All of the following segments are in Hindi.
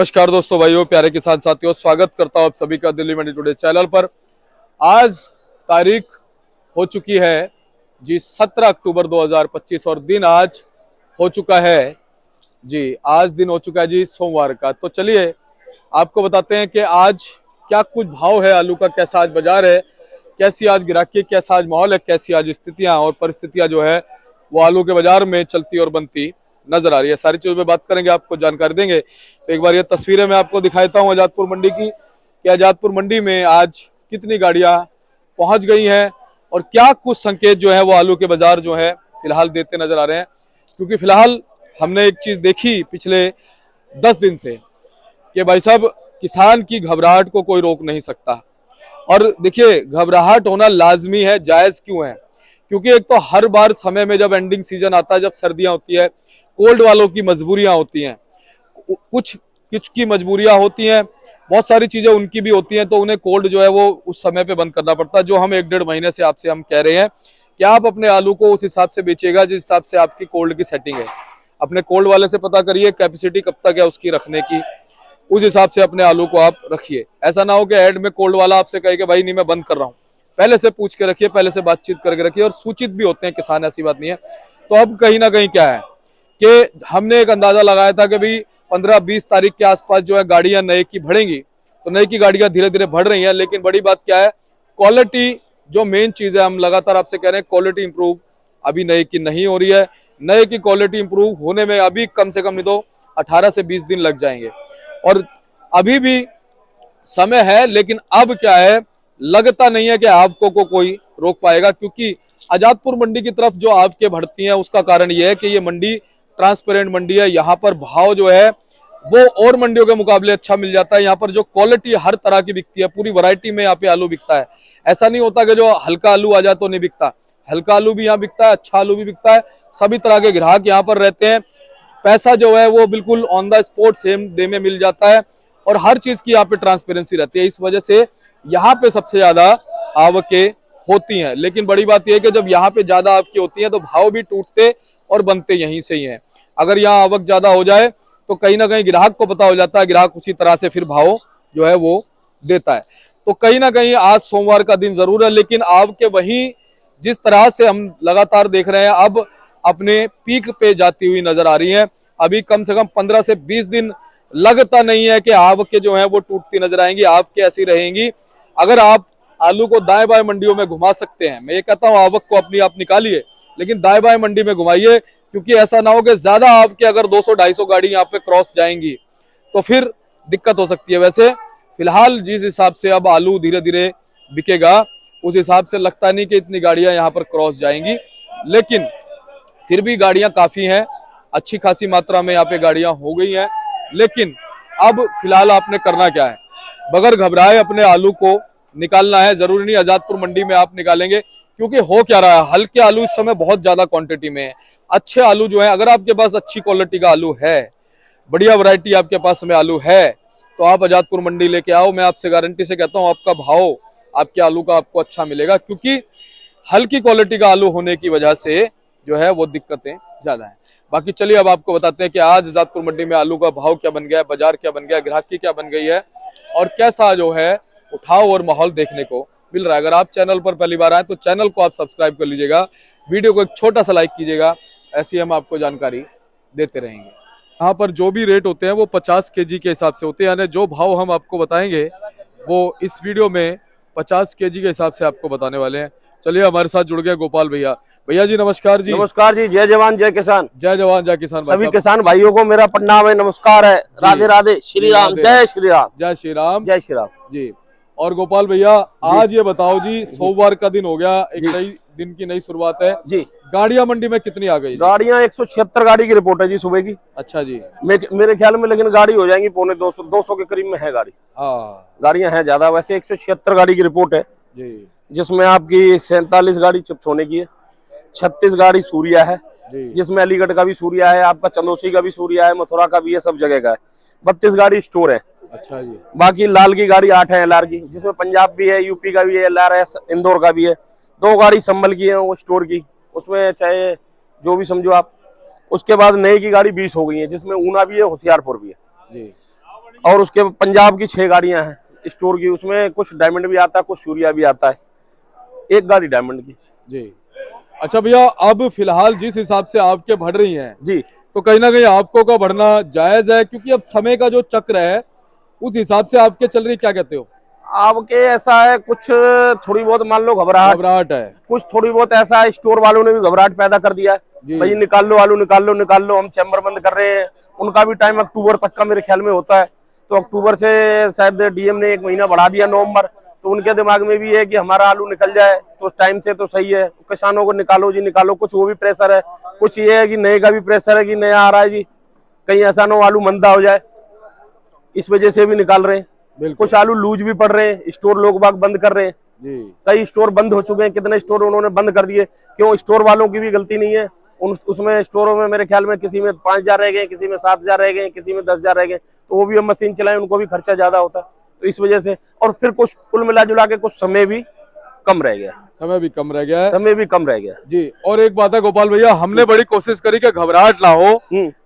नमस्कार दोस्तों, भाइयों, प्यारे किसान साथियों, स्वागत करता हूं आप सभी का दिल्ली मंडी टुडे चैनल पर। आज तारीख हो चुकी है जी 17 अक्टूबर 2025 और दिन आज हो चुका है जी, आज दिन हो चुका है जी सोमवार का। तो चलिए आपको बताते हैं कि आज क्या कुछ भाव है आलू का, कैसा आज बाजार है, कैसी आज ग्राहकी, कैसा आज माहौल है, कैसी आज स्थितियां और परिस्थितियां जो है वो आलू के बाजार में चलती और बनती नजर आ रही है। सारी चीजों पे बात करेंगे, आपको जानकारी देंगे। तो एक बार ये तस्वीरें मैं आपको दिखाता हूँ आजादपुर मंडी की कि आजादपुर मंडी में आज कितनी गाड़ियां पहुंच गई हैं और क्या कुछ संकेत जो है वो आलू के बाजार जो है फिलहाल देते नजर आ रहे हैं। क्योंकि फिलहाल हमने एक चीज देखी पिछले 10 दिन से कि भाई साहब, किसान की घबराहट को कोई रोक नहीं सकता। और देखिए, घबराहट होना लाजमी है, जायज क्यों है? क्योंकि एक तो हर बार समय में जब एंडिंग सीजन आता है, जब सर्दियां होती है, कोल्ड वालों की मजबूरियां होती हैं, कुछ कुछ की मजबूरियां होती हैं, बहुत सारी चीजें उनकी भी होती हैं, तो उन्हें कोल्ड जो है वो उस समय पे बंद करना पड़ता है। जो हम 1-1.5 महीने से आपसे हम कह रहे हैं कि आप अपने आलू को उस हिसाब से बेचिएगा जिस हिसाब से आपकी कोल्ड की सेटिंग है। अपने कोल्ड वाले से पता करिए कैपेसिटी कब तक है उसकी रखने की, उस हिसाब से अपने आलू को आप रखिए। ऐसा ना हो कि एड में कोल्ड वाला आपसे कहे कि भाई नहीं मैं बंद कर रहा हूँ। पहले से पूछ के रखिए, पहले से बातचीत करके रखिए, और सूचित भी होते हैं किसान, ऐसी बात नहीं है। तो अब कहीं ना कहीं क्या है कि हमने एक अंदाजा लगाया था कि भाई 15-20 तारीख के आसपास जो है गाड़ियां नए की बढ़ेंगी, तो नए की गाड़ियां धीरे धीरे बढ़ रही हैं। लेकिन बड़ी बात क्या है, क्वालिटी जो मेन चीज है, हम लगातार आपसे कह रहे हैं क्वालिटी इंप्रूव अभी नए की नहीं हो रही है। नए की क्वालिटी इंप्रूव होने में अभी कम से कम नहीं तो 18 से 20 दिन लग जाएंगे, और अभी भी समय है। लेकिन अब क्या है, लगता नहीं है कि आपको को कोई रोक पाएगा। क्योंकि आजादपुर मंडी की तरफ जो आपके बढ़ती हैं उसका कारण यह है कि ये मंडी ट्रांसपेरेंट मंडी है। यहाँ पर भाव जो है वो और मंडियों के मुकाबले अच्छा मिल जाता है। यहाँ पर जो क्वालिटी हर तरह की बिकती है, पूरी वैरायटी में यहाँ पे आलू बिकता है। ऐसा नहीं होता कि जो हल्का आलू आ जाए तो नहीं बिकता, हल्का आलू भी यहाँ बिकता है, अच्छा आलू भी बिकता है। सभी तरह के ग्राहक यहाँ पर रहते हैं। पैसा जो है वो बिल्कुल on the spot same day में मिल जाता है, और हर चीज की यहाँ पे ट्रांसपेरेंसी रहती है। इस वजह से यहाँ पे सबसे ज्यादा आवकें होती हैं। लेकिन बड़ी बात यह है कि जब यहाँ पे ज्यादा आवकें होती हैं तो भाव भी टूटते और बनते यहीं से ही हैं। अगर यहाँ आवक ज्यादा हो जाए तो कहीं ना कहीं ग्राहक को पता हो जाता है, ग्राहक उसी तरह से फिर भाव जो है वो देता है। तो कहीं ना कहीं आज सोमवार का दिन जरूर है, लेकिन आवकें वही जिस तरह से हम लगातार देख रहे हैं अब अपने पीक पे जाती हुई नजर आ रही हैं। अभी कम से कम 15 से 20 दिन लगता नहीं है कि आवकें जो है वो टूटती नजर आएंगी। आवकें ऐसी रहेंगी। अगर आप आलू को दाएं बाएं मंडियों में घुमा सकते हैं, मैं ये कहता हूं आवक को अपनी आप निकालिए, लेकिन दाएं बाएं मंडी में घुमाइए। क्योंकि ऐसा ना हो कि ज्यादा आवकें अगर 200-250 गाड़ी यहाँ पे क्रॉस जाएंगी तो फिर दिक्कत हो सकती है। वैसे फिलहाल जिस हिसाब से अब आलू धीरे धीरे बिकेगा, उस हिसाब से लगता नहीं कि इतनी गाड़ियां यहाँ पर क्रॉस जाएंगी। लेकिन फिर भी गाड़ियां काफी हैं, अच्छी खासी मात्रा में यहाँ पे गाड़ियां हो गई हैं। लेकिन अब फिलहाल आपने करना क्या है, बगैर घबराए अपने आलू को निकालना है। जरूरी नहीं आजादपुर मंडी में आप निकालेंगे, क्योंकि हो क्या रहा है, हल्के आलू इस समय बहुत ज्यादा क्वांटिटी में है। अच्छे आलू जो है, अगर आपके पास अच्छी क्वालिटी का आलू है, बढ़िया वैरायटी आपके पास में आलू है, तो आप आजादपुर मंडी लेके आओ। मैं आपसे गारंटी से कहता हूँ आपका भाव आपके आलू का आपको अच्छा मिलेगा। क्योंकि हल्की क्वालिटी का आलू होने की वजह से जो है वो दिक्कतें ज्यादा है। बाकी चलिए अब आपको बताते हैं कि आज आजादपुर मंडी में आलू का भाव क्या बन गया है, बाजार क्या बन गया है, ग्राहकी क्या बन गई है, और कैसा जो है उठाव और माहौल देखने को मिल रहा है। अगर आप चैनल पर पहली बार आए तो चैनल को आप सब्सक्राइब कर लीजिएगा, वीडियो को एक छोटा सा लाइक कीजिएगा। ऐसी हम आपको जानकारी देते रहेंगे। यहाँ पर जो भी रेट होते हैं वो 50 kg के हिसाब से होते हैं, यानी जो भाव हम आपको बताएंगे वो इस वीडियो में 50 kg के हिसाब से आपको बताने वाले हैं। चलिए हमारे साथ जुड़ गए गोपाल भैया। भैया जी नमस्कार जी। नमस्कार जी, जय जवान जय किसान। जय जवान जय किसान। सभी किसान भाइयों को मेरा प्रणाम है, नमस्कार है। राधे राधे, श्री राम, जय श्री राम। जय श्री राम, जय श्री राम जी। और गोपाल भैया आज ये बताओ जी, सोमवार का दिन हो गया, एक नई दिन की नई शुरुआत है जी। गाड़ियां मंडी में कितनी आ गई? गाड़ियां 176 गाड़ी की रिपोर्ट है जी सुबह की। अच्छा जी। मेरे ख्याल में लेकिन गाड़ी हो जाएंगी पौने 200 के करीब में है गाड़ी। गाड़ियां हैं ज्यादा, वैसे 176 गाड़ी की रिपोर्ट है जी। जिसमें आपकी 47 गाड़ी चिप्स होने की है, 36 गाड़ी सूर्या है, जिसमें अलीगढ़ का भी सूर्या है, आपका चंदोसी का भी सूर्या है, मथुरा का भी है, सब जगह का है। 32 गाड़ी स्टोर है। अच्छा जी। बाकी लाल की गाड़ी 8 है, एलआर की, जिसमें पंजाब भी है, यूपी का भी है, एलआर है, इंदौर का भी है। 2 गाड़ी संभल की है वो स्टोर की, उसमें चाहे जो भी समझो आप। उसके बाद नई की गाड़ी 20 हो गई है, जिसमें ऊना भी है, होशियारपुर भी है जी। और उसके पंजाब की 6 गाड़ियां हैं स्टोर की, उसमें कुछ डायमंड भी आता है, कुछ सूर्या भी आता है, एक गाड़ी डायमंड की। जी। अच्छा भैया, अब फिलहाल जिस हिसाब से आपके बढ़ रही हैं जी, तो कहीं ना कहीं आपको का बढ़ना जायज है, क्योंकि अब समय का जो चक्र है उस हिसाब से आपके चल रही, क्या कहते हो? आपके ऐसा है कुछ थोड़ी बहुत मान लो घबराहट है कुछ थोड़ी बहुत ऐसा है, स्टोर वालों ने भी घबराहट पैदा कर दिया है, भाई निकाल लो आलू, निकाल लो निकाल लो, हम चैम्बर बंद कर रहे हैं। उनका भी टाइम अक्टूबर तक का मेरे ख्याल में होता है, तो अक्टूबर से शायद डीएम ने 1 महीना बढ़ा दिया, नवंबर, तो उनके दिमाग में भी है कि हमारा आलू निकल जाए तो उस टाइम से तो सही है। किसानों को निकालो जी निकालो, कुछ वो भी प्रेशर है, कुछ ये है कि नए का भी प्रेशर है कि नया आ रहा है जी, कहीं ऐसा ना हो आलू मंदा हो जाए, इस वजह से भी निकाल रहे हैं। कुछ आलू लूज भी पड़ रहे हैं, स्टोर लोग बाग बंद कर रहे हैं जी। कई स्टोर बंद हो चुके हैं, कितने स्टोर उन्होंने बंद कर दिए, क्यों? स्टोर वालों की भी गलती नहीं है, उसमें स्टोरों में मेरे ख्याल में किसी में 5,000 रह गए, किसी में 7,000 रह गए, किसी में 10,000 रह गए, तो वो भी हम मशीन चलाएं, उनको भी खर्चा ज्यादा होता है, तो इस वजह से। और फिर कुछ कुल मिला जुला के कुछ समय भी कम रह गया, समय भी कम रह गया है, समय भी कम रह गया जी। और एक बात है गोपाल भैया, हमने बड़ी कोशिश करी कि घबराहट ना हो,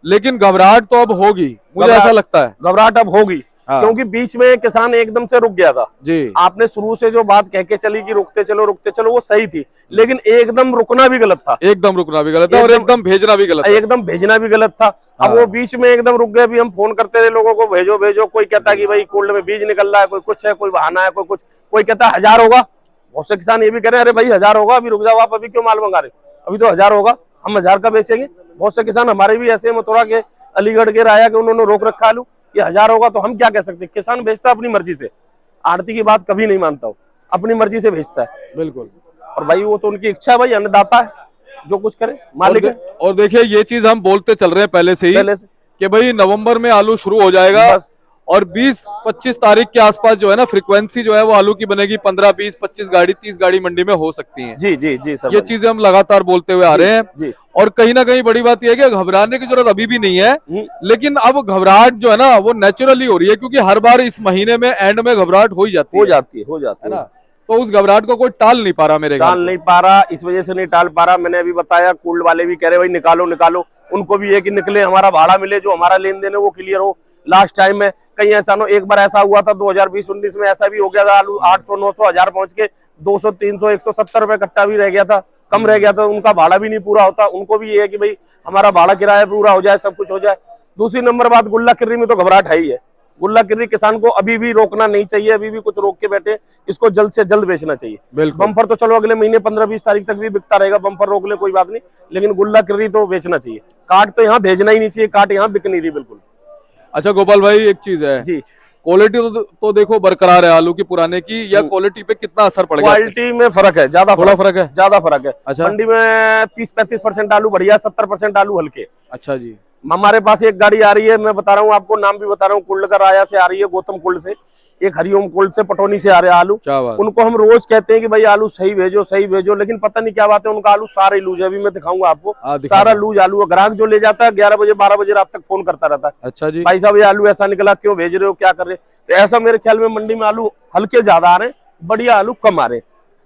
लेकिन घबराहट तो अब होगी, मुझे ऐसा लगता है घबराहट अब होगी। हाँ। क्योंकि बीच में किसान एकदम से रुक गया था जी। आपने शुरू से जो बात कह के चली कि रुकते चलो वो सही थी, लेकिन एकदम रुकना भी गलत था, एकदम रुकना भी गलत था, और एकदम भेजना भी गलत था, एकदम भेजना भी गलत था। हाँ। अब वो बीच में एकदम रुक गए, भी हम फोन करते रहे लोगों को, भेजो भेजो, कोई कहता कि भाई कोल्ड में बीज निकल रहा है, कोई कुछ है, कोई बहाना है, कोई कुछ, कोई कहता 1000 होगा। बहुत से किसान ये भी कह रहे हैं अरे भाई 1000 होगा, अभी रुक जाओ, आप अभी क्यों माल मंगा रहे, अभी तो 1000 होगा, हम 1000 का बेचेंगे। बहुत से किसान हमारे भी ऐसे मथुरा के, अलीगढ़ के, राया के, उन्होंने रोक रखा आलू, ये 1000 होगा, तो हम क्या कह सकते हैं? किसान बेचता अपनी मर्जी से, आड़ती की बात कभी नहीं मानता हूँ, अपनी मर्जी से बेचता है, बिल्कुल। और भाई वो तो उनकी इच्छा है, भाई अन्नदाता है, जो कुछ करे मालिक है। और देखिए ये चीज हम बोलते चल रहे हैं पहले से कि भाई नवंबर में आलू शुरू हो जाएगा, और 20-25 तारीख के आसपास जो है ना फ्रीक्वेंसी जो है वो आलू की बनेगी, 15, 20, 25 गाड़ी, 30 गाड़ी मंडी में हो सकती है। जी जी जी सर, ये चीजें हम लगातार बोलते हुए आ रहे हैं जी। और कहीं ना कहीं बड़ी बात यह है कि घबराने की जरूरत अभी भी नहीं है, लेकिन अब घबराहट जो है ना वो नेचुरली हो रही है, क्योंकि हर बार इस महीने में एंड में घबराहट हो जाती है ना, तो उस घबराहट को कोई टाल नहीं पा रहा, मेरे ख्याल से टाल नहीं पा रहा, इस वजह से नहीं टाल पा रहा। मैंने अभी बताया, कोल्ड वाले भी कह रहे भाई निकालो निकालो, उनको भी ये कि निकले, हमारा भाड़ा मिले, जो हमारा लेन देन है वो क्लियर हो। लास्ट टाइम में कहीं ऐसा ना, एक बार ऐसा हुआ था 2020-19 में, ऐसा भी हो गया था, आलू 800, 900, 1000 पहुंच के 200, 300, 170 रुपए कट्टा भी रह गया था, कम रह गया था, उनका भाड़ा भी नहीं पूरा होता। उनको भी ये है कि भाई हमारा भाड़ा किराया पूरा हो जाए, सब कुछ हो जाए। दूसरी नंबर बात, गुल्ला किर्री में तो घबराहट है ही है। गुल्ला किर्री किसान को अभी भी रोकना नहीं चाहिए, अभी भी कुछ रोक के बैठे, इसको जल्द से जल्द बेचना चाहिए। बम्पर तो चलो अगले महीने 15-20 तारीख तक भी बिकता रहेगा, बम्पर रोक ले कोई बात नहीं, लेकिन गुल्ला किर्री तो बेचना चाहिए। काट तो यहाँ भेजना ही नहीं चाहिए, काट यहाँ बिक नहीं रही बिल्कुल। अच्छा गोपाल भाई, एक चीज है जी, क्वालिटी तो देखो बरकरार है आलू की पुराने की, या क्वालिटी पे कितना असर पड़ गया? क्वालिटी में फर्क है, ज्यादा फर्क है, ज्यादा फर्क है। अच्छा। मंडी में 30-35% आलू बढ़िया, 70% आलू हल्के। अच्छा जी। हमारे पास एक गाड़ी आ रही है, मैं बता रहा हूँ आपको, नाम भी बता रहा हूँ, कुल्ड का राया से आ रही है, गौतम कुल्ड से, एक हरिओम कुल्ड से, पटौनी से आ रहे हैं आलू। उनको हम रोज कहते हैं कि भाई आलू सही भेजो, सही भेजो, लेकिन पता नहीं क्या बात है, उनका आलू सारे लूज है। अभी मैं दिखाऊंगा आपको, सारा लूज आलू है। ग्राहक जो ले जाता है 11 बजे 12 बजे रात तक फोन करता रहता है, अच्छा जी भाई साहब ये आलू ऐसा निकला, क्यों भेज रहे हो, क्या कर रहे? तो ऐसा मेरे ख्याल में मंडी में आलू हल्के ज्यादा आ रहे हैं, बढ़िया आलू कम आ रहे हैं।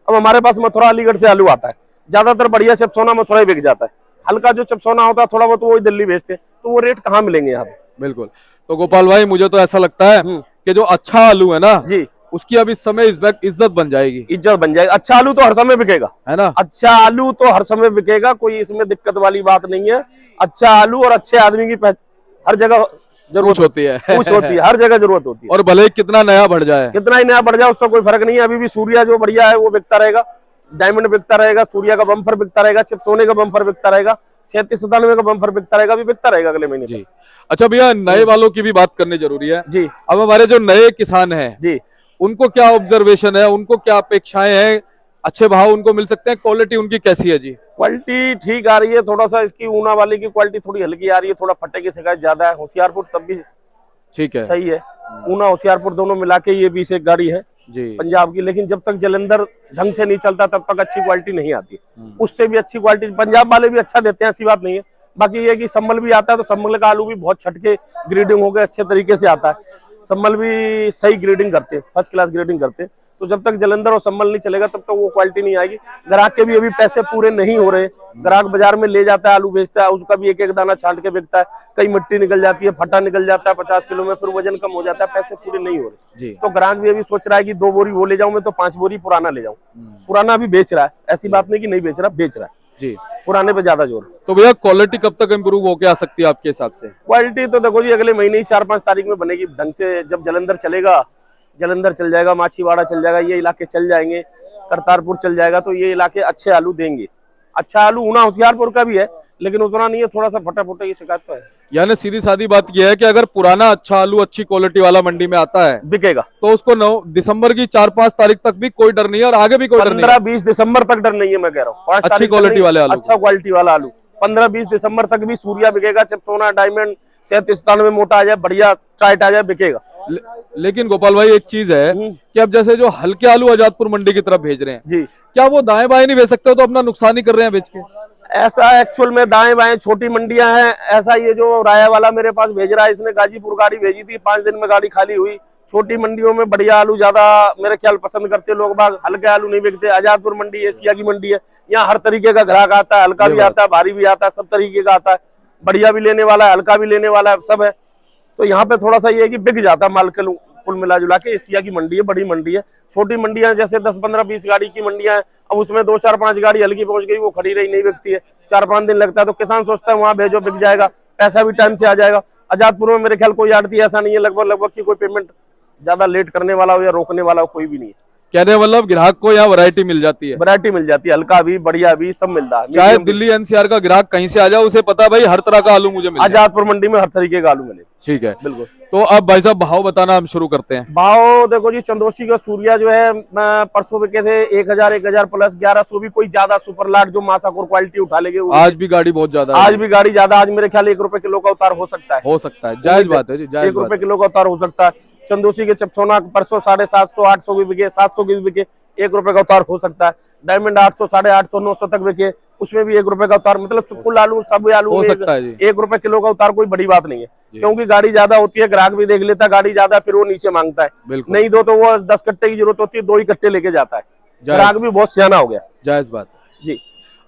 अब हमारे पास मथुरा अलीगढ़ से आलू आता है, ज्यादातर बढ़िया चिपसोना मथुरा ही बिक जाता है, हल्का जो चिपसोना होता है थोड़ा बहुत वो दिल्ली भेजते हैं, तो वो रेट कहाँ मिलेंगे यहाँ पे? बिल्कुल। तो गोपाल भाई मुझे तो ऐसा लगता है कि जो अच्छा आलू है ना जी, उसकी अब इस समय इज्जत बन जाएगी, इज्जत बन जाएगी। अच्छा आलू तो हर समय बिकेगा, है ना, अच्छा आलू तो हर समय बिकेगा, कोई इसमें दिक्कत वाली बात नहीं है। अच्छा आलू और अच्छे आदमी की हर जगह जरूरत होती है, हर जगह जरूरत होती है। और भले कितना नया बढ़ जाए, कितना ही नया बढ़ जाए, उसका कोई फर्क नहीं है। अभी भी सूर्या जो बढ़िया है वो बिकता रहेगा, डायमंड बिकता रहेगा, सूर्या का बम्फर बिकता रहेगा, चिपसोने का बम्फर बिकता रहेगा, 37-97 का बम्फर बिकता रहेगा, अभी बिकता रहेगा अगले महीने जी। अच्छा भैया, नए वालों की भी बात करनी जरूरी है जी। अब हमारे जो नए किसान हैं जी, उनको क्या ऑब्जर्वेशन है, उनको क्या अपेक्षाएं हैं? अच्छे भाव उनको मिल सकते हैं? क्वालिटी उनकी कैसी है जी? क्वालिटी ठीक आ रही है, थोड़ा सा इसकी ऊना वाली की क्वालिटी थोड़ी हल्की आ रही है, थोड़ा फटे की शिकायत ज्यादा है। होशियारपुर तब भी ठीक है, सही है, ऊना होशियारपुर दोनों मिला के ये 20 एक गाड़ी है जी पंजाब की। लेकिन जब तक जलंधर ढंग से नहीं चलता तब तक अच्छी क्वालिटी नहीं आती। उससे भी अच्छी क्वालिटी पंजाब वाले भी अच्छा देते हैं, ऐसी बात नहीं है। बाकी ये कि संभल भी आता है, तो संभल का आलू भी बहुत छटके ग्रेडिंग हो गए अच्छे तरीके से आता है। सम्मल भी सही ग्रेडिंग करते हैं, फर्स्ट क्लास ग्रेडिंग करते हैं। तो जब तक जलंधर और सम्मल नहीं चलेगा तब तक वो क्वालिटी नहीं आएगी। ग्राहक के भी अभी पैसे पूरे नहीं हो रहे। ग्राहक बाजार में ले जाता है, आलू बेचता है, उसका भी एक एक दाना छांट के बेचता है, कई मिट्टी निकल जाती है, फटा निकल जाता है 50 किलो में, फिर वजन कम हो जाता है, पैसे पूरे नहीं हो रहे। तो ग्राहक भी अभी सोच रहा है कि 2 बोरी वो ले जाऊं मैं तो 5 बोरी पुराना ले जाऊं। पुराना भी बेच रहा है, ऐसी बात नहीं कि नहीं बेच रहा, बेच रहा है जी, पुराने पे ज्यादा जोर। तो भैया क्वालिटी कब तक इम्प्रूव होके आ सकती है आपके हिसाब से? क्वालिटी तो देखो जी अगले महीने ही 4-5 तारीख में बनेगी ढंग से। जब जलंधर चलेगा, जलंधर चल जाएगा, माछीवाड़ा चल जाएगा, ये इलाके चल जाएंगे, करतारपुर चल जाएगा, तो ये इलाके अच्छे आलू देंगे। अच्छा आलू ऊना होशियारपुर का भी है, लेकिन उतना नहीं है, थोड़ा सा फटा फटा की शिकायत तो है। यानी सीधी सादी बात यह है कि अगर पुराना अच्छा आलू अच्छी क्वालिटी वाला मंडी में आता है बिकेगा, तो उसको 9 दिसंबर की 4-5 तारीख तक भी कोई डर नहीं है और आगे भी कोई डर नहीं है। 15-20 दिसंबर तक डर नहीं है, मैं कह रहा हूँ। 5 अच्छी तारीख क्वालिटी वाले आलू, अच्छा क्वालिटी वाला आलू 15-20 दिसंबर तक भी सूर्या बिकेगा, चिपसोना, डायमंड 37-97 मोटा आ जाए, बढ़िया टाइट आ जाए, बिकेगा। लेकिन गोपाल भाई एक चीज है कि अब जैसे जो हल्के आलू आजादपुर मंडी की तरफ भेज रहे हैं जी, क्या वो दाएं बाएं नहीं भेज सकते? तो अपना नुकसान ही कर रहे हैं बेच के। ऐसा एक्चुअल में दाएं बाएं छोटी मंडियां हैं। ऐसा ये जो राया वाला मेरे पास भेज रहा है, इसने गाजीपुर गाड़ी भेजी थी, 5 दिन में गाड़ी खाली हुई। छोटी मंडियों में बढ़िया आलू ज्यादा मेरे ख्याल पसंद करते लोग बाग, हल्के आलू नहीं बिकते। आजादपुर मंडी एशिया की मंडी है, यहाँ हर तरीके का ग्राहक आता है, हल्का भी आता है, भारी भी आता है, सब तरीके का आता है। बढ़िया भी लेने वाला है, हल्का भी लेने वाला है, सब है। तो यहाँ पे थोड़ा सा ये है कि बिक जाता है माल कुल मिला जुला के। एशिया की मंडी है, बड़ी मंडी है। छोटी मंडियां जैसे 10-15-20 गाड़ी की मंडियां हैं, अब उसमें 2-4-5 गाड़ी हल्की पहुंच गई, वो खड़ी रही, नहीं बिकती है, 4-5 दिन लगता है। तो किसान सोचता है वहां भेजो, बिक जाएगा, पैसा भी टाइम से आ जाएगा। आजादपुर में मेरे ख्याल कोई आड़ती ऐसा नहीं है लगभग की कोई पेमेंट ज्यादा लेट करने वाला हो या रोकने वाला हो, कोई भी नहीं है। कहने मतलब ग्राहक को यहाँ वैरायटी मिल जाती है, वैरायटी मिल जाती है, हल्का भी बढ़िया भी सब मिलता है। चाहे दिल्ली एनसीआर का ग्राहक कहीं से आ जाए, उसे पता है भाई हर तरह का आलू मुझे मिले। आजादपुर मंडी में हर तरीके का आलू मिले। ठीक है, बिल्कुल। तो अब भाई साहब भाव बताना हम शुरू करते हैं। भाव देखो जी, चंदोसी का सूर्या जो है परसों बिके थे 1000 प्लस 1100 भी, कोई ज्यादा सुपर लाट जो मासाकोर क्वालिटी उठा लेंगे। आज भी गाड़ी बहुत ज्यादा है, आज भी गाड़ी ज्यादा, आज मेरे ख्याल 1 रुपए किलो का उतार हो सकता है। हो सकता है, जायज बात है जी, जायज 1 रुपए किलो का उतार हो सकता है। चंदोसी के चिपसोना परसों 750, 800 भी बिके, 700 के भी बिके, 1 रुपए का उतार हो सकता है। डायमंड 800, 850, 900 तक बिके, उसमें भी 1 रुपए का उतार। मतलब कुल आलू, सब आलू हो सकता है जी। 1 रुपए किलो का उतार कोई बड़ी बात नहीं है, क्योंकि गाड़ी ज्यादा होती है, ग्राहक भी देख लेता है गाड़ी ज्यादा, फिर वो नीचे मांगता है। नहीं दो तो वो 10 कट्टे की जरूरत होती है, 2 ही कट्टे लेके जाता है। ग्राहक भी बहुत सियाना हो गया। जायज बात जी।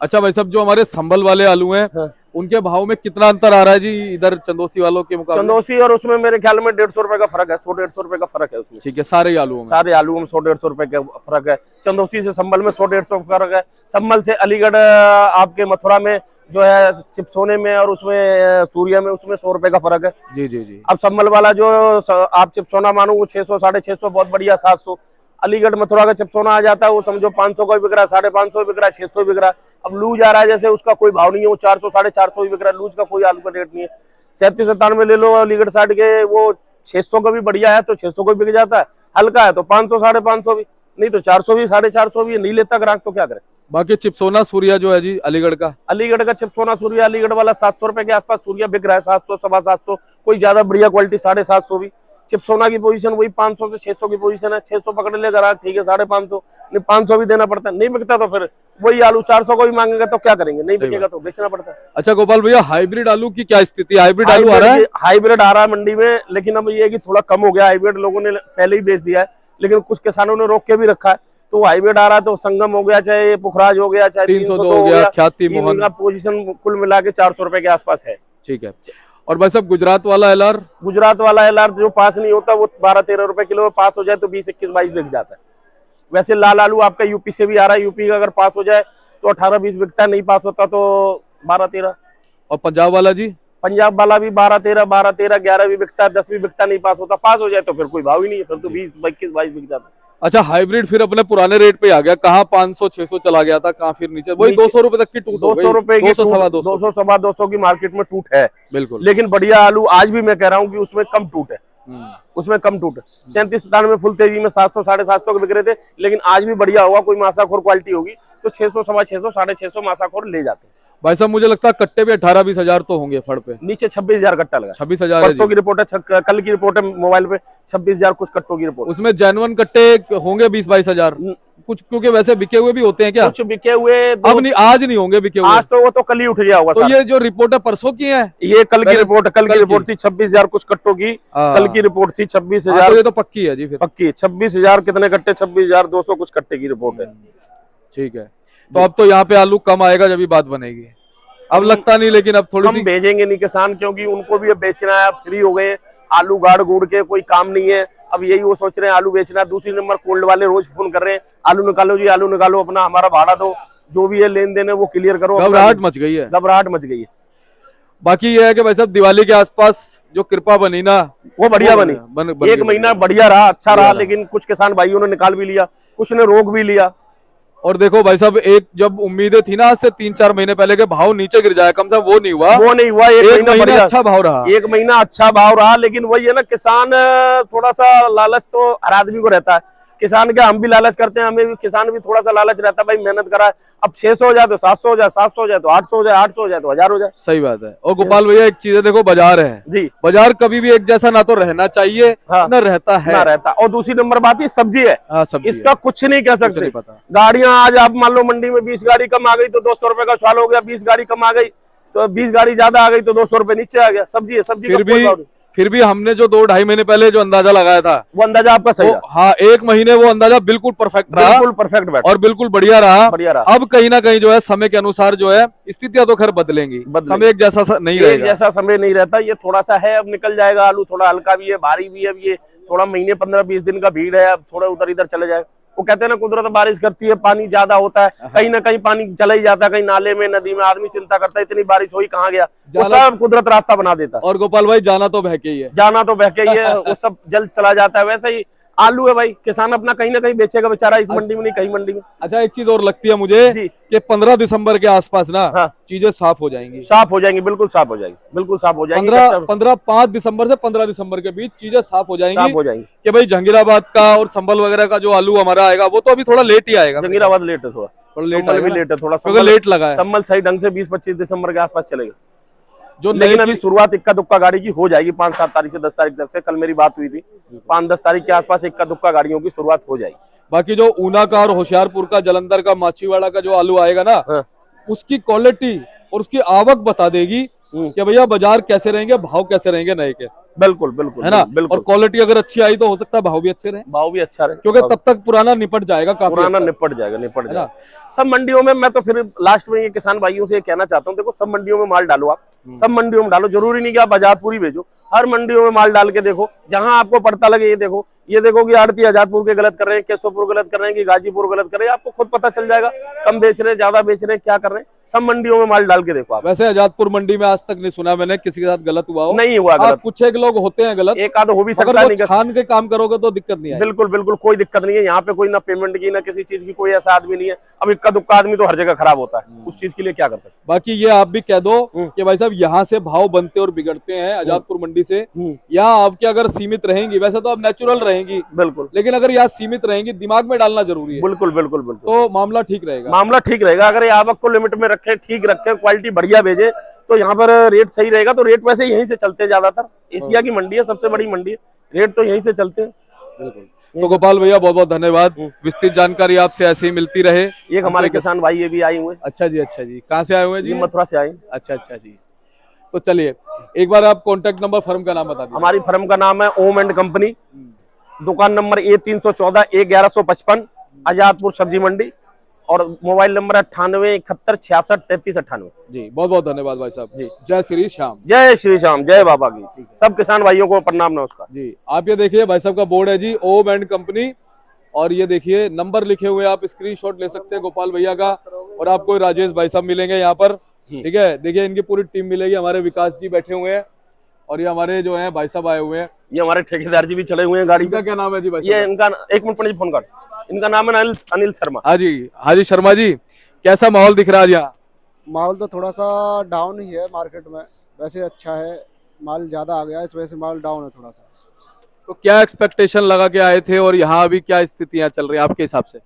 अच्छा भाई साहब, जो हमारे संभल वाले आलू हैं, हाँ। उनके भाव में कितना अंतर आ रहा है जी इधर चंदोसी वालों के मुकाबले? चंदोसी और उसमें मेरे ख्याल में 150 रुपए का फर्क है, 100-150 रुपए का फर्क है उसमें। ठीक है, सारे आलू में, सारे आलू में 100-150 रुपए का फर्क है। चंदोसी से संभल में 100-150 फर्क है। संभल से अलीगढ़ आपके मथुरा में जो है चिपसोने में और उसमें सूर्या में, उसमें 100 रुपए का फर्क है। जी जी जी। अब संभल वाला जो आप चिपसोना मानो वो 600, 650 बहुत बढ़िया, 700। अलीगढ़ मथुरा का चिपसोना आ जाता है, वो समझो 500 का भी बिक रहा है, 550 बिक रहा है, 600 बिक रहा है। अब लूज आ रहा है जैसे, उसका कोई भाव नहीं है, वो 400, 450 भी बिक रहा है। लूज का कोई आलू का रेट नहीं है। 37-97 ले लो अलीगढ़ साइड के, वो 600 का भी बढ़िया है तो 600 को भी बिक जाता है, हल्का है तो 500, 550 भी, नहीं तो 400 भी, 450 भी। नहीं लेता ग्राहक तो क्या करे। बाकी चिपसोना सूर्या जो है जी अलीगढ़ का चिपसोना सूर्या अलीगढ़ वाला 700 रुपए के आसपास सूर्या बिक रहा है, 700, 750, कोई ज्यादा बढ़िया क्वालिटी 750 भी। चिपसोना की पोजीशन वही 500 से 600 की पोजीशन है। 600 पकड़ ले ग्राहक, ठीक है, 550, नहीं 500 भी देना पड़ता है। नहीं बिकता तो फिर वही आलू 400 को भी मांगेंगे तो क्या करेंगे, नहीं बिकेगा तो बेचना पड़ता है। अच्छा गोपाल भैया, हाइब्रिड आलू की क्या स्थिति है? हाइब्रिड आलू आ रहा है? हाइब्रिड आ रहा है मंडी में, लेकिन अब ये है कि थोड़ा कम हो गया। हाइब्रिड लोगों ने पहले ही बेच दिया है, लेकिन कुछ किसानों ने रोक के भी रखा है। तो हाइब्रिड आ रहा है, तो संगम हो गया, चाहे पुखराज हो गया, चाहे 302 हो गया, ख्याति मोहन, पोजीशन कुल मिला के 400 रुपए के आसपास है। ठीक है। और भाई साहब गुजरात वाला एलआर जो पास नहीं होता वो 12-13 रुपए किलो, पास हो जाए तो 20, 21, 22 बिक जाता है। वैसे लाल आलू आपका यूपी से भी आ रहा है, यूपी का अगर पास हो जाए तो 18-20 बिकता है, नहीं पास होता तो 12-13। और पंजाब वाला जी? पंजाब वाला भी 12-13, 11 भी बिकता है, 10 भी बिकता, नहीं पास होता। पास हो जाए तो फिर कोई भाव ही नहीं है, फिर तो 20, 21, 22 बिक जाता है। अच्छा, हाइब्रिड फिर अपने पुराने रेट पे आ गया, कहाँ 500, 600 चला गया था, कहाँ फिर नीचे वही 200 रुपए तक की टूट, 200 रुपए की, 200, 200 की मार्केट में टूट है। बिल्कुल। लेकिन बढ़िया आलू आज भी मैं कह रहा हूँ कि उसमें कम टूट है, उसमें कम टूट है। 37-97 फुल तेजी में 700, 750 के बिक रहे थे, लेकिन आज भी बढ़िया होगा, कोई मासाखोर क्वालिटी होगी तो 600, 650, 650 मासाखोर ले जाते हैं। भाई साहब मुझे लगता है कट्टे पे 18-20 हजार तो होंगे फड़ पे, नीचे 26,000 कट्टा लगा। 26,000 परसों की रिपोर्ट है, कल की रिपोर्ट है मोबाइल पे, 26,000 कुछ कट्टों की रिपोर्ट। उसमें जेन्युइन कट्टे होंगे 20-22 हजार, कुछ क्योंकि वैसे बिके हुए भी होते हैं क्या? कुछ बिके हुए अब नहीं, आज नहीं होंगे बिके हुए। आज तो वो तो कल ही उठ गया होगा। तो ये जो रिपोर्ट है परसों की है? ये कल की रिपोर्ट, कल की रिपोर्ट थी 26,000 कुछ कट्टों की। कल की रिपोर्ट थी 26,000। तो ये तो पक्की है जी फिर। पक्की 26,000 कितने कट्टे, 26,200 कुछ कट्टे की रिपोर्ट है। ठीक है, तो अब तो यहाँ पे आलू कम आएगा जब भी बात बनेगी। अब लगता नहीं, लेकिन अब थोड़ी सी भेजेंगे नहीं किसान, क्योंकि उनको भी अब बेचना है। फ्री हो गए आलू गाड़ गुड़ के, कोई काम नहीं है अब। यही वो सोच रहे हैं आलू बेचना। दूसरी नंबर कोल्ड वाले रोज फोन कर रहे हैं, आलू निकालो जी, आलू निकालो, अपना हमारा भाड़ा दो, जो भी है लेन देन है वो क्लियर करो। घबराहट मच गई है, घबराहट मच गई है। बाकी ये है कि भाई साहब दिवाली के आसपास जो कृपा बनी ना, वो बढ़िया बनी। एक महीना बढ़िया रहा, अच्छा रहा, लेकिन कुछ किसान भाइयों ने निकाल भी लिया, कुछ ने रोक भी लिया। और देखो भाई साहब, एक जब उम्मीदें थी ना आज से 3-4 महीने पहले के भाव नीचे गिर जाए, कम से कम वो नहीं हुआ। एक महीना अच्छा भाव रहा। एक महीना अच्छा भाव रहा, लेकिन वही है ना, किसान थोड़ा सा लालच तो हर आदमी को रहता है। किसान का हम भी लालच करते हैं, हमें भी, किसान भी थोड़ा सा लालच रहता है, भाई मेहनत करा है। अब 600 हो जाए तो 700 हो जाए, 700 हो जाए तो 800 हो जाए, 800 हो जाए तो 1000 हो जाए। सही बात है। और गोपाल भैया एक चीज है, देखो बाजार है जी, बाजार कभी भी एक जैसा ना तो रहना चाहिए, हाँ, ना रहता है, ना रहता। और दूसरी नंबर बात, ये सब्जी है। हाँ, सब्जी इसका है। कुछ नहीं कह सकते। नहीं पता। गाड़ियां आज आप मान लो मंडी में 20 गाड़ी कम आ गई तो 200 रुपए का उछाल हो गया, 20 गाड़ी कम आ गई तो 20 गाड़ी ज्यादा आ गई तो 200 रुपए नीचे आ गया। सब्जी है, सब्जी फिर भी हमने जो 2-2.5 महीने पहले जो अंदाजा लगाया था, वो अंदाजा आपका सही रहा। हाँ, एक महीने वो अंदाजा बिल्कुल परफेक्ट रहा, बिल्कुल परफेक्ट बैठा और बिल्कुल बढ़िया रहा। बढ़िया। अब कहीं ना कहीं जो है समय के अनुसार जो है स्थितियां तो खैर बदलेंगी, समय एक जैसा नहीं रहेगा, एक जैसा समय नहीं रहता। ये थोड़ा सा है, अब निकल जाएगा आलू। थोड़ा हल्का भी है, भारी भी है। अब ये थोड़ा महीने 15-20 दिन का भीड़ है, अब थोड़ा उधर इधर चले जाएगा। वो कहते हैं ना, कुदरत बारिश करती है, पानी ज्यादा होता है, कहीं ना कहीं पानी चला ही जाता है, कहीं नाले में, नदी में। आदमी चिंता करता है इतनी बारिश हुई कहाँ गया, वो सब कुदरत रास्ता बना देता है। और गोपाल भाई जाना तो बहके ही है, जाना तो बहके ही है, वो सब जल्द चला जाता है। वैसे ही आलू है भाई, किसान अपना कहीं ना कहीं बेचेगा बेचारा, इस मंडी में नहीं कहीं मंडी में। अच्छा, एक चीज और लगती है मुझे कि 15 दिसंबर के आसपास ना, हाँ, चीजें साफ हो जाएंगी। साफ हो जाएंगी, बिल्कुल साफ हो जाएंगी, बिल्कुल साफ हो जाएंगी। 5 दिसंबर से 15 दिसंबर के बीच चीजें साफ हो जाएंगी, साफ हो जाएंगी। कि भाई जहांगीराबाद का और संभल वगैरह का जो आलू हमारा आएगा वो तो अभी थोड़ा लेट ही आएगा। जहांगीराबाद लेट है, थोड़ा लेट भी लेट है, थोड़ा लेट लगा है। संभल सही ढंग से 20-25 दिसंबर के आसपास चलेगा जो, लेकिन अभी शुरुआत इक्का दुक्का गाड़ी की हो जाएगी 5-7 तारीख से 10 तारीख तक से। कल मेरी बात हुई थी, 5-10 तारीख के आसपास इक्का दुक्का गाड़ियों की शुरुआत हो जाएगी। बाकी जो ऊना का और होशियारपुर का, जलंधर का, माछीवाड़ा का जो आलू आएगा ना, हाँ, उसकी क्वालिटी और उसकी आवक बता देगी कि भैया बाजार कैसे रहेंगे, भाव कैसे रहेंगे नए के। बिल्कुल बिल्कुल है ना, बिल्कुल। और क्वालिटी अगर अच्छी आई तो हो सकता है भाव भी अच्छे रहे, भाव भी अच्छा रहे, क्योंकि तब तक पुराना निपट जाएगा, काफी पुराना निपट जाएगा। सब मंडियों में, मैं तो फिर लास्ट में ये किसान भाइयों से कहना चाहता हूँ, देखो सब मंडियों में माल डालो आप, सब मंडियों में डालो। जरूरी नहीं कि आप बाजार पूरी भेजो, हर मंडियों में माल डाल के देखो, जहां आपको पड़ता लगे। ये देखो कि आड़ती आजादपुर के गलत कर रहे हैं, केशवपुर गलत कर रहे हैं, कि गाजीपुर गलत कर रहे हैं, आपको खुद पता चल जाएगा। कम बेच रहे हैं, ज्यादा बेच रहे हैं, क्या कर रहे हैं। सब मंडियों में माल डाल के देखो आप। वैसे आजादपुर मंडी में आज तक नहीं सुना मैंने किसी के साथ गलत हुआ हो। नहीं हुआ गलत, कुछ एक लोग होते हैं गलत, एक आध हो भी सकता है, छान के काम करोगे तो दिक्कत नहीं है। बिल्कुल बिल्कुल कोई दिक्कत नहीं है। यहाँ पे कोई ना पेमेंट की ना किसी चीज की कोई ऐसा आदमी नहीं है। अब इक्का दुक्का आदमी तो हर जगह खराब होता है, उस चीज के लिए क्या कर सकते। बाकी ये आप भी कह दो कि भाई साहब यहाँ से भाव बनते और बिगड़ते हैं आजादपुर मंडी से। यहाँ आपकी अगर सीमित रहेंगी, वैसे तो अब नेचुरल रहेंगी बिल्कुल, लेकिन अगर यहाँ सीमित रहेंगी, दिमाग में डालना जरूरी है। बिल्कुल बिल्कुल बिल्कुल, तो मामला ठीक रहेगा, मामला ठीक रहेगा। अगर ये आवक को लिमिट में रखें, ठीक रखें, क्वालिटी बढ़िया भेजे, तो यहाँ पर रेट सही रहेगा। तो रेट वैसे यहीं से चलते हैं ज्यादातर, एशिया की मंडी है, सबसे बड़ी मंडी है, रेट तो यहीं से चलते हैं। बिल्कुल। तो गोपाल भैया बहुत बहुत धन्यवाद, विस्तृत जानकारी आपसे ऐसे ही मिलती रहे। एक हमारे किसान भाई ये भी आए हुए। अच्छा जी, अच्छा जी, कहाँ से आए हुए जी? मथुरा से आए। अच्छा अच्छा जी, तो चलिए एक बार आप कॉन्टेक्ट नंबर, फर्म का नाम बता दीजिए। हमारी फर्म का नाम है ओम एंड कंपनी, दुकान नंबर A314 A1155, आजादपुर सब्जी मंडी, और मोबाइल नंबर 9871663398। जी बहुत बहुत धन्यवाद भाई साहब जी। जय श्री श्याम, जय श्री श्याम, जय बाबा की। सब किसान भाइयों को प्रणाम नमस्कार जी। आप ये देखिए भाई साहब का बोर्ड है जी, ओम एंड कंपनी, और ये देखिए नंबर लिखे हुए, आप स्क्रीनशॉट ले सकते हैं गोपाल भैया का। और आपको राजेश भाई साहब मिलेंगे यहाँ पर, ठीक है। देखिए इनकी पूरी टीम मिलेगी, हमारे विकास जी बैठे हुए हैं, और ये हमारे जो हैं भाई साहब आए हुए हैं, ये हमारे ठेकेदार जी भी चले हुए हैं गाड़ी का। क्या नाम है जी भाई? ये इनका, एक मिनट पंडित फोन कर, इनका नाम है अनिल शर्मा। हाँ जी, हाँ जी शर्मा जी, कैसा माहौल दिख रहा है यहाँ? माहौल तो थोड़ा सा डाउन ही है मार्केट में, वैसे अच्छा है, माल ज्यादा आ गया इस वजह से माल डाउन है थोड़ा सा। तो क्या एक्सपेक्टेशन लगा के आए थे, और यहाँ अभी क्या स्थितियाँ चल रही है आपके हिसाब से?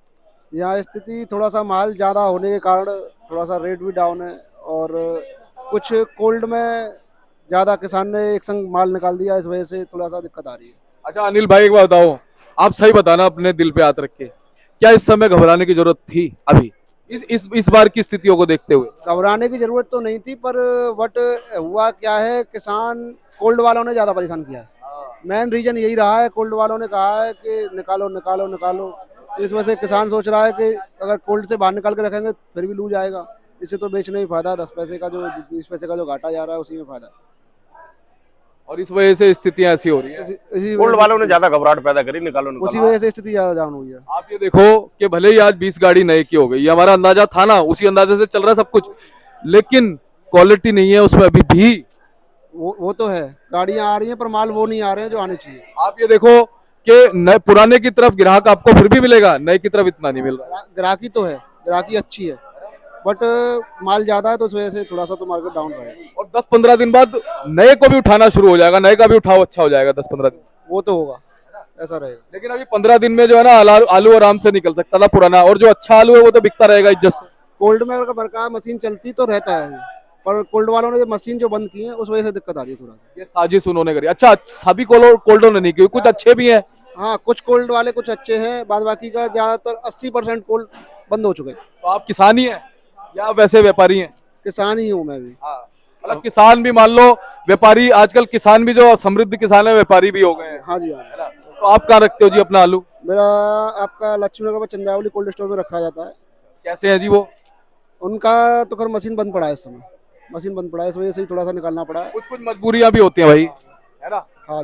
यहाँ स्थिति थोड़ा सा माल ज्यादा होने के कारण थोड़ा सा रेट भी डाउन है, और कुछ कोल्ड में ज्यादा किसान ने एक संग माल निकाल दिया, इस वजह से थोड़ा सा दिक्कत आ रही है। अच्छा अनिल भाई एक बात बताओ, आप सही बताना अपने दिल पे हाथ रख के, क्या इस समय घबराने की जरूरत थी अभी इस बार की स्थितियों को देखते हुए? घबराने की जरूरत तो नहीं थी, पर बट हुआ क्या है, किसान कोल्ड वालों ने ज्यादा परेशान किया है। मेन रीजन यही रहा है, कोल्ड वालों ने कहा है कि निकालो निकालो निकालो, तो इस वजह से किसान सोच रहा है कि अगर कोल्ड से बाहर निकाल के रखेंगे फिर भी लूज आएगा, इससे तो बेचने में फायदा, 10 पैसे का जो 20 पैसे का जो घाटा जा रहा है उसी में फायदा। और इस वजह से स्थितियां ऐसी हो रही है। इसी कोल्ड वजह वालों ने ज्यादा घबराहट पैदा करी, निकालो से उसी निकालो। वजह से स्थिति ज्यादा डाउन हुई है। आप ये देखो कि भले ही आज 20 गाड़ी नए की हो गई, ये हमारा अंदाजा था ना, उसी अंदाजे से चल रहा है सब कुछ, लेकिन क्वालिटी नहीं है उसमें अभी भी। वो तो है, गाड़ियां आ रही हैं पर माल वो नहीं आ रहे हैं जो आने चाहिए। आप ये देखो कि नए पुराने की तरफ ग्राहक आपको फिर भी मिलेगा, नए की तरफ इतना नहीं मिल रहा। ग्राहकी तो है, ग्राहकी अच्छी है, बट माल ज्यादा है तो उस वजह से थोड़ा सा तो मार्केट डाउन रहेगा। और 10-15 दिन बाद नए को भी उठाना शुरू हो जाएगा, नए का भी उठाव अच्छा हो जाएगा 10-15 दिन। वो तो होगा, ऐसा रहेगा। लेकिन अभी 15 दिन में जो है ना आलू आराम से निकल सकता था पुराना, और जो अच्छा आलू है वो तो बिकता रहेगा इज्जत से। कोल्ड में अगर बरकरार मशीन चलती तो रहता है, पर कोल्ड वालों ने मशीन जो बंद की है उस वजह से दिक्कत आ रही है थोड़ा सा। ये साजिश उन्होंने करी। अच्छा, सभी कोल्डों ने नहीं की, कुछ अच्छे भी हैं। हाँ, कुछ कोल्ड वाले कुछ अच्छे हैं, बाद बाकी का ज्यादातर 80% कोल्ड बंद हो चुके हैं। तो आप किसान ही हैं या आप वैसे व्यापारी हैं? किसान ही हूँ मैं भी। हाँ, मतलब किसान भी मान लो, व्यापारी, आजकल किसान भी जो समृद्ध किसान है व्यापारी भी हो गए हैं। हाँ जी, हाँ। है ना? तो आप कहाँ रखते हो जी अपना आलू? मेरा आपका लक्ष्मीनगर में चंद्रावली कोल्ड स्टोर में रखा जाता है। कैसे है जी वो? उनका तो खैर मशीन बंद पड़ा है, इस समय मशीन बंद पड़ा है, इस वजह से ही थोड़ा सा निकालना पड़ा है। कुछ कुछ मजबूरियां भी होती हैं भाई, है ना? हाँ।